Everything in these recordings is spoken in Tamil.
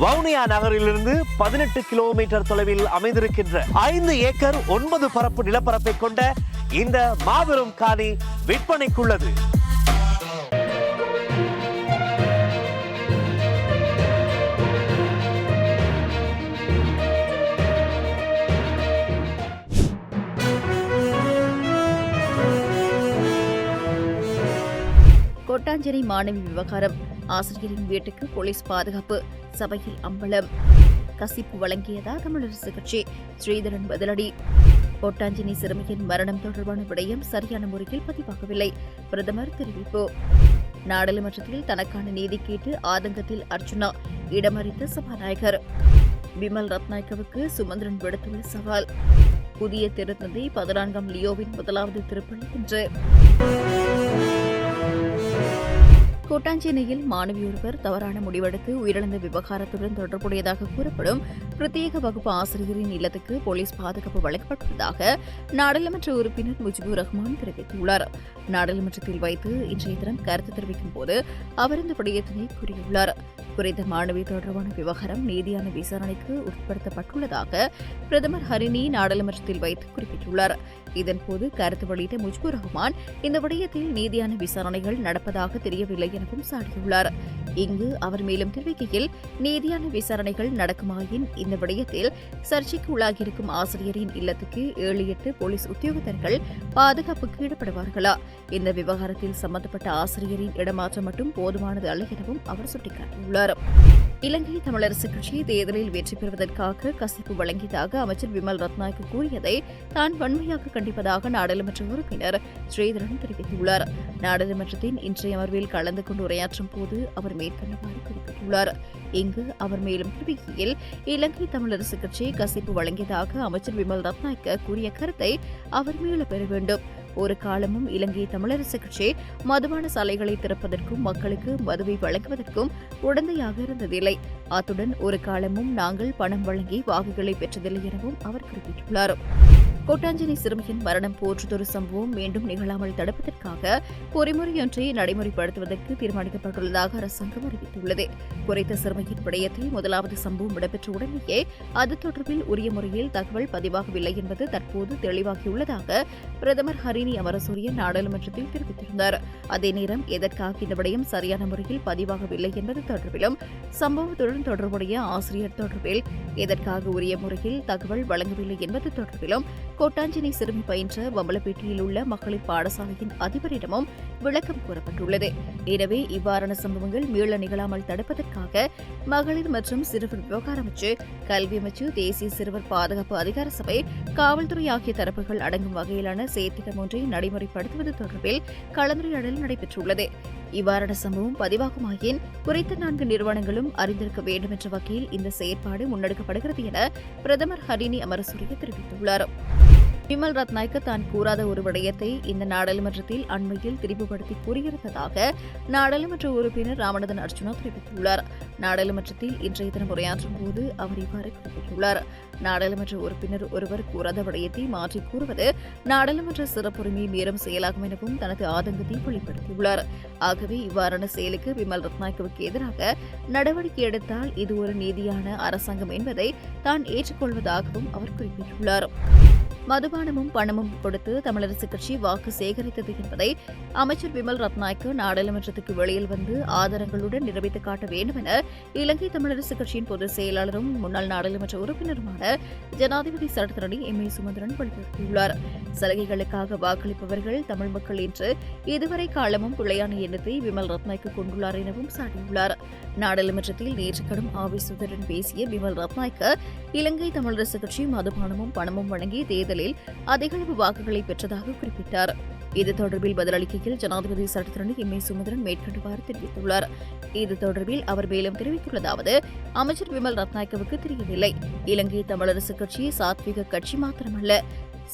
வவுனியா நகரிலிருந்து 18 கிலோமீட்டர் தொலைவில் அமைந்திருக்கின்ற 5 ஏக்கர் 9 பரப்பு நிலப்பரப்பை கொண்ட இந்த மாபெரும் காணி விற்பனைக்குள்ளது. கொட்டாஞ்சேரி மாணவி விவகாரம், ஆசிரியரின் வீட்டுக்கு போலீஸ் பாதுகாப்பு, சபையில் அம்பலம். கசிப்பு வழங்கியதா தமிழரசு கட்சி, ஸ்ரீதரன் பதிலடி. கொட்டாஞ்சேரி சிறுமியின் மரணம் தொடர்பான விடயம் சரியான முறையில் பதிவாகவில்லை, பிரதமர் தெரிவிப்பு. நாடாளுமன்றத்தில் தனக்கான நீதி கேட்டு ஆதங்கத்தில் அர்ச்சுனா, இடமறித்த சபாநாயகர். பிமல் ரத்நாயக்கவுக்கு சுமந்திரன் விடுத்துள்ள சவால். புதிய திருத்தந்தை 14ஆம் லியோவின் முதலாவது திருப்பலி இன்று. கொட்டாஞ்சேரியில் மாணவி ஒருவர் தவறான முடிவெடுத்து உயிரிழந்த விவகாரத்துடன் தொடர்புடையதாக கூறப்படும் பிரத்யேக வகுப்பு ஆசிரியரின் இல்லத்துக்கு போலீஸ் பாதுகாப்பு வழங்கப்பட்டுள்ளதாக நாடாளுமன்ற உறுப்பினர் முஜிபுர் ரஹ்மான் தெரிவித்துள்ளார். நாடாளுமன்றத்தில் வைத்து இன்றைய தினம் கருத்து தெரிவிக்கும் போது அவர் இந்த விடயத்தினை கூறியுள்ளார். குறித்த மாணவி தொடர்பான விவகாரம் நீதியான விசாரணைக்கு உட்படுத்தப்பட்டுள்ளதாக பிரதமர் ஹரிணி நாடாளுமன்றத்தில் வைத்து குறிப்பிட்டுள்ளார். இதன்போது கருத்து வெளியிட்ட முஜிபுர் ரஹ்மான் இந்த விடயத்தில் நீதியான விசாரணைகள் நடப்பதாக தெரியவில்லை எனவும் சாடியுள்ளார். இங்கு அவர் மேலும் தெரிவிக்கையில், நீதியான விசாரணைகள் நடக்குமாயின் இந்த விடயத்தில் சர்ச்சைக்கு உள்ளாகியிருக்கும் ஆசிரியரின் இல்லத்துக்கு 7-8 போலீஸ் உத்தியோகத்தர்கள் பாதுகாப்புக்கு ஈடுபடுவார்களா? இந்த விவகாரத்தில் சம்பந்தப்பட்ட ஆசிரியரின் இடமாற்றம் மட்டும் போதுமானது அல்ல எனவும் அவர் சுட்டிக்காட்டியுள்ளார். இலங்கை தமிழரசு கட்சி தேர்தலில் வெற்றி பெறுவதற்காக கசிப்பு வழங்கியதாக அமைச்சர் பிமல் ரத்நாயக்க கூறியதை தான் வன்மையாக கண்டிப்பதாக நாடாளுமன்ற உறுப்பினர் ஸ்ரீதரன் தெரிவித்துள்ளார். நாடாளுமன்றத்தின் இன்றைய அமர்வில் கலந்து கொண்டு உரையாற்றும் போது அவர் மேற்கண்டவாறு குறிப்பிட்டுள்ளார். இங்கு அவர் மேலும் தெரிவிக்கையில், இலங்கை தமிழரசு கட்சி கசிப்பு வழங்கியதாக அமைச்சர் பிமல் ரத்நாயக்க கூறிய கருத்தை அவர் மீள பெற வேண்டும். ஒரு காலமும் இலங்கை தமிழரசு கட்சி மதுபான சாலைகளை திறப்பதற்கும் மக்களுக்கு மதுவை வழங்குவதற்கும் உடந்தையாக இருந்ததில்லை. அத்துடன் ஒரு காலமும் நாங்கள் பணம் வழங்கி வாக்குகளை பெற்றதில்லை எனவும் அவர் குறிப்பிட்டுள்ளார். கொட்டாஞ்சேரி சிறுமியின் மரணம் போன்றதொரு சம்பவம் மீண்டும் நிகழாமல் தடுப்பதற்காக பொறிமுறையொன்றை நடைமுறைப்படுத்துவதற்கு தீர்மானிக்கப்பட்டுள்ளதாக அரசாங்கம் அறிவித்துள்ளது. குறித்த சிறுமியின் விடயத்தில் முதலாவது சம்பவம் இடம்பெற்ற உடனேயே அது தொடர்பில் உரிய முறையில் தகவல் பதிவாகவில்லை என்பது தற்போது தெளிவாகியுள்ளதாக பிரதமர் ஹரிணி அமரசூரிய நாடாளுமன்றத்தில் தெரிவித்திருந்தார். அதே நேரம் எதற்காக இந்த விடயம் சரியான முறையில் பதிவாகவில்லை என்பது தொடர்பிலும், சம்பவத்துடன் தொடர்புடைய ஆசிரியர் தொடர்பில் எதற்காக உரிய முறையில் தகவல் வழங்கவில்லை என்பது தொடர்பிலும் கொட்டாஞ்சேரி சிறுமி பயின்ற வம்பலப்பேட்டையில் உள்ள மகளிர் பாடசாலையின் அதிபரிடமும் விளக்கம் கூறப்பட்டுள்ளது. எனவே இவ்வாறான சம்பவங்கள் மீள நிகழாமல் தடுப்பதற்காக மகளிர் மற்றும் சிறுவர் விவகார அமைச்சு, கல்வி அமைச்சு, தேசிய சிறுவர் பாதுகாப்பு அதிகார சபை, காவல்துறை ஆகிய தரப்புகள் அடங்கும் வகையிலான செயற்திட்டம் ஒன்றை நடைமுறைப்படுத்துவது தொடர்பில் கலந்துரையாடல் நடைபெற்றுள்ளது. இவ்வாறான சம்பவம் பதிவாகுமாயின் குறித்த 4 நிறுவனங்களும் அறிந்திருக்க வேண்டும் என்ற வகையில் இந்த செயற்பாடு முன்னெடுக்கப்படுகிறது என பிரதமர் ஹரிணி அமரசூரிய தெரிவித்துள்ளார். பிமல் ரத்நாயக்க தான் கூறாத ஒரு விடயத்தை இந்த நாடாளுமன்றத்தில் அண்மையில் திரிவுபடுத்தி கூறியிருந்ததாக நாடாளுமன்ற உறுப்பினர் ராமநாதன் அர்ச்சுனா தெரிவித்துள்ளார். நாடாளுமன்றத்தில் இன்றைய தினம் உரையாற்றும் போது அவர் இவ்வாறு குறிப்பிட்டுள்ளார். நாடாளுமன்ற உறுப்பினர் ஒருவர் கூறாத விடயத்தை மாற்றி கூறுவது நாடாளுமன்ற சிறப்புரிமை மீறும் செயலாகும் எனவும் தனது ஆதங்கத்தை வெளிப்படுத்தியுள்ளார். ஆகவே இவ்வாறான செயலுக்கு பிமல் ரத்நாயக்கவுக்கு எதிராக நடவடிக்கை எடுத்தால் இது ஒரு நீதியான அரசாங்கம் என்பதை தான் ஏற்றுக்கொள்வதாகவும் அவர் குறிப்பிட்டுள்ளார். மதுபானமும் பணமும் கொடுத்து தமிழரசு கட்சி வாக்கு சேகரித்தது என்பதை அமைச்சர் பிமல் ரத்நாயக்க நாடாளுமன்றத்துக்கு வெளியில் வந்து ஆதாரங்களுடன் நிரூபித்து காட்ட வேண்டும் என இலங்கை தமிழரசு கட்சியின் பொதுச் செயலாளரும் முன்னாள் நாடாளுமன்ற உறுப்பினருமான ஜனாதிபதி சட்டத்தரணி எம்.ஏ. சுமந்திரன் வலியுறுத்தியுள்ளார். சலுகைகளுக்காக வாக்களிப்பவர்கள் தமிழ் மக்கள் என்று இதுவரை காலமும் பிழையான எண்ணத்தை பிமல் ரத்நாயக்க கொண்டுள்ளார் எனவும் சாட்டியுள்ளார். நாடாளுமன்றத்தில் நேற்று கடும் ஆவேசத்துடன் பேசிய பிமல் ரத்நாயக்க, இலங்கை தமிழரசு கட்சி மதுபானமும் பணமும் வழங்கி தேர்தலில் அதிகளவு வாக்குகளை பெற்றதாக குறிப்பிட்டார். இது தொடர்பில் பதிலளிக்கையில் ஜனாதிபதி சட்டத்தரணி எம்.ஏ. சுமந்திரன் மேற்கண்டவாறு தெரிவித்துள்ளார். இது தொடர்பில் அவர் மேலும் தெரிவித்துள்ளதாவது, அமைச்சர் பிமல் ரத்நாயக்கவுக்கு தெரியவில்லை, இலங்கை தமிழரசு கட்சி சாத்விக கட்சி மாத்திரமல்ல,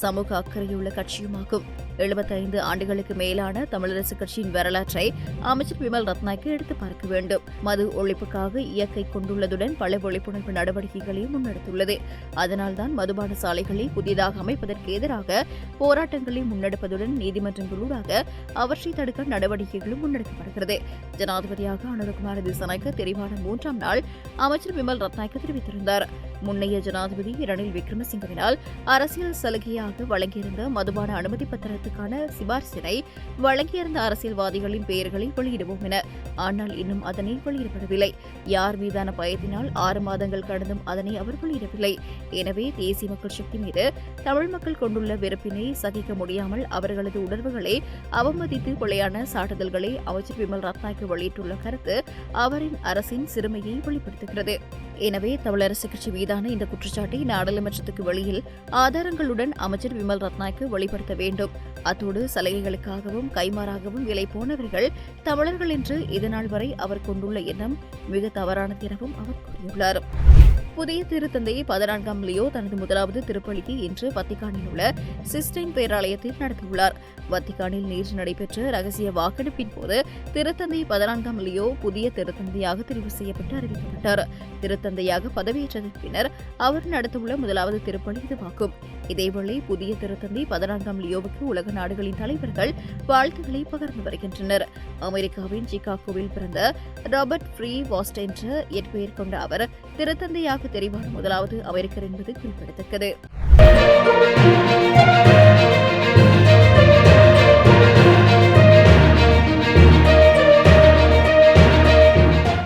சமூக அக்கறையுள்ள கட்சியுமாகும். 75 ஆண்டுகளுக்கு மேலான தமிழரசு கட்சியின் வரலாற்றை அமைச்சர் விமல் ரத்நாயக்க எடுத்து பார்க்க வேண்டும். மது ஒழிப்புக்காக இயக்கை கொண்டுள்ளதுடன் பல விழிப்புணர்வு நடவடிக்கைகளையும் முன்னெடுத்துள்ளது. அதனால்தான் மதுபான சாலைகளை புதிதாக அமைப்பதற்கு எதிராக போராட்டங்களை முன்னெடுப்பதுடன் நீதிமன்றங்களூடாக அவற்றை தடுக்க நடவடிக்கைகளும் முன்னெடுக்கப்படுகிறது. ஜனாதிபதியாக அனுரகுமார திசாநாயக்க தெரிவான 3ஆம் நாள் அமைச்சர் விமல் ரத்நாயக்க தெரிவித்திருந்தார். முன்னைய ஜனாதிபதி ரணில் விக்ரமசிங்கவினால் அரசியல் சலுகையாக வழங்கியிருந்த மதுபான அனுமதி பத்திரத்துக்கான சிபாரிசினை வழங்கியிருந்த அரசியல்வாதிகளின் பெயர்களை வெளியிடுவோம் என. ஆனால் இன்னும் அதனை வெளியிடப்படவில்லை. யார் மீதான பயத்தினால் 6 மாதங்கள் கடந்தும் அதனை அவர் வெளியிடவில்லை. எனவே தேசிய மக்கள் சக்தி மீது தமிழ் மக்கள் கொண்டுள்ள வெறுப்பினை சகிக்க முடியாமல் அவர்களது உணர்வுகளை அவமதித்து கொலையான சாட்டுதல்களை அமைச்சர் விமல் ரத்நாயக்க வெளியிட்டுள்ள கருத்து அவரின் அரசின் சிறுமையை வெளிப்படுத்துகிறது. எனவே தமிழரசு கட்சி மீதான இந்த குற்றச்சாட்டை நாடாளுமன்றத்துக்கு வெளியில் ஆதாரங்களுடன் அமைச்சர் விமல் ரத்நாயக்க வெளிப்படுத்த வேண்டும். அத்தோடு சலுகைகளுக்காகவும் கைமாறாகவும் விலை போனவர்கள் தமிழர்கள் என்று இதுநாள் வரை அவர் கொண்டுள்ள எண்ணம் மிக தவறானது எனவும் அவர் கூறியுள்ளார். புதிய திருத்தந்தை 14ஆம் லியோ தனது முதலாவது திருப்பலியை இன்று வத்திக்கானில் உள்ள சிஸ்டைன் பேராலயத்தில் நடத்தியுள்ளார். வத்திக்கானில் நேற்று நடைபெற்ற ரகசிய வாக்கெடுப்பின் போது திருத்தந்தை 14ஆம் லியோ புதிய திருத்தந்தையாக தெரிவு செய்யப்பட்டு அறிவிக்கப்பட்டார். திருத்தந்தையாக பதவியேற்றதன் பின்னர் அவர் நடத்தவுள்ள முதலாவது திருப்பலி இதுவாகும். இதேவேளை புதிய திருத்தந்தை 14ஆம் லியோவுக்கு உலக நாடுகளின் தலைவர்கள் வாழ்த்துக்களை பகிர்ந்து வருகின்றனர். அமெரிக்காவின் சிகாகோவில் பிறந்த ராபர்ட் ஃப்ரீ வாஸ்ட் என்ற இயற்பெயர் கொண்ட அவர் திருத்தந்தையாக தெரிவான முதலாவது அமெரிக்கர் என்பது குறிப்பிடத்தக்கது.